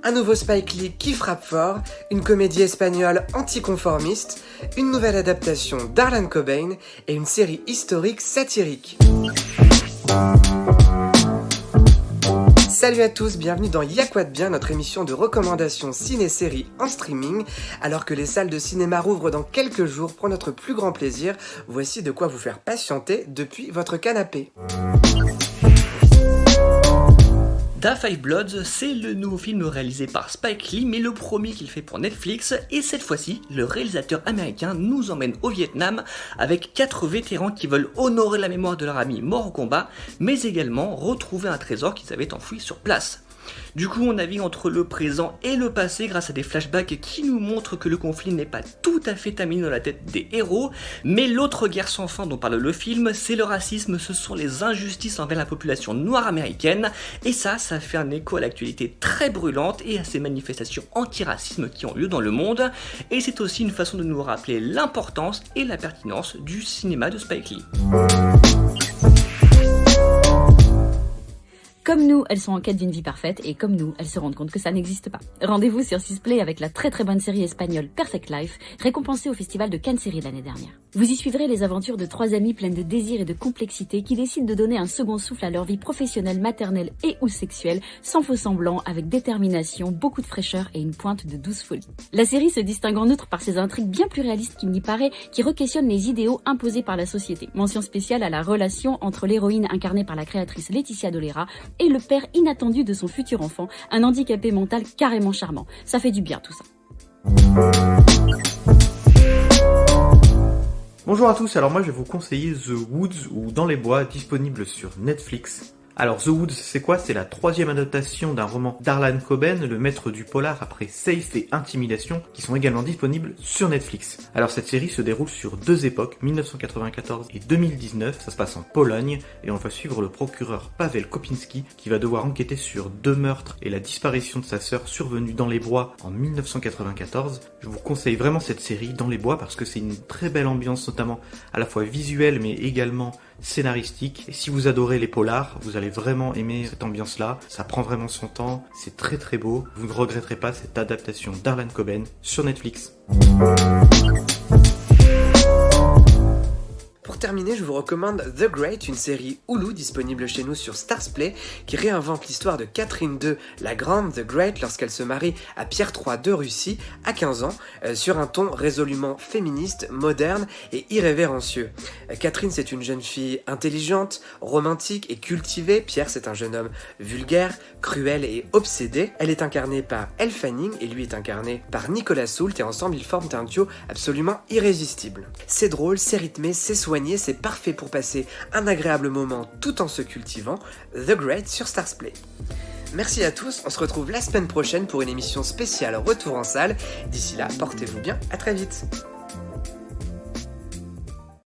Un nouveau Spike Lee qui frappe fort, une comédie espagnole anticonformiste, une nouvelle adaptation d'Harlan Coben et une série historique satirique. Salut à tous, bienvenue dans Y'a quoi de bien, notre émission de recommandations ciné-séries en streaming. Alors que les salles de cinéma rouvrent dans quelques jours pour notre plus grand plaisir, voici de quoi vous faire patienter depuis votre canapé. Da Five Bloods, c'est le nouveau film réalisé par Spike Lee, mais le premier qu'il fait pour Netflix, et cette fois-ci, le réalisateur américain nous emmène au Vietnam avec 4 vétérans qui veulent honorer la mémoire de leur ami mort au combat, mais également retrouver un trésor qu'ils avaient enfoui sur place. Du coup, on navigue entre le présent et le passé grâce à des flashbacks qui nous montrent que le conflit n'est pas tout à fait terminé dans la tête des héros, mais l'autre guerre sans fin dont parle le film, c'est le racisme, ce sont les injustices envers la population noire américaine, et ça fait un écho à l'actualité très brûlante et à ces manifestations anti-racisme qui ont lieu dans le monde, et c'est aussi une façon de nous rappeler l'importance et la pertinence du cinéma de Spike Lee. Comme nous, elles sont en quête d'une vie parfaite et comme nous, elles se rendent compte que ça n'existe pas. Rendez-vous sur Sisplay avec la très bonne série espagnole Perfect Life, récompensée au festival de Cannes Série l'année dernière. Vous y suivrez les aventures de 3 amies pleines de désir et de complexité qui décident de donner un second souffle à leur vie professionnelle, maternelle et ou sexuelle, sans faux semblant, avec détermination, beaucoup de fraîcheur et une pointe de douce folie. La série se distingue en outre par ses intrigues bien plus réalistes qu'il n'y paraît, qui requestionnent les idéaux imposés par la société. Mention spéciale à la relation entre l'héroïne incarnée par la créatrice Laetitia Dolera et le père inattendu de son futur enfant, un handicapé mental carrément charmant. Ça fait du bien tout ça. Bonjour à tous, alors moi je vais vous conseiller The Woods ou Dans les bois, disponible sur Netflix. Alors The Woods, c'est quoi? C'est la 3e adaptation d'un roman d'Harlan Coben, le maître du polar après Safe et Intimidation, qui sont également disponibles sur Netflix. Alors cette série se déroule sur 2 époques, 1994 et 2019, ça se passe en Pologne, et on va suivre le procureur Paweł Kopinski, qui va devoir enquêter sur 2 meurtres et la disparition de sa sœur survenue dans les bois en 1994. Je vous conseille vraiment cette série Dans les bois parce que c'est une très belle ambiance, notamment à la fois visuelle mais également scénaristique, et si vous adorez les polars, vous allez vraiment aimer cette ambiance-là, ça prend vraiment son temps, c'est très beau, vous ne regretterez pas cette adaptation d'Harlan Coben sur Netflix. Pour terminer, je vous recommande The Great, une série Hulu disponible chez nous sur Starzplay qui réinvente l'histoire de Catherine II, la Grande, The Great, lorsqu'elle se marie à Pierre III de Russie à 15 ans, sur un ton résolument féministe, moderne et irrévérencieux. Catherine, c'est une jeune fille intelligente, romantique et cultivée. Pierre, c'est un jeune homme vulgaire, cruel et obsédé. Elle est incarnée par Elle Fanning et lui est incarné par Nicolas Soult, et ensemble ils forment un duo absolument irrésistible. C'est drôle, c'est rythmé, c'est soigné, c'est parfait pour passer un agréable moment tout en se cultivant. The Great sur Starzplay. Merci à tous, on se retrouve la semaine prochaine pour une émission spéciale Retour en salle. D'ici là, portez-vous bien, à très vite.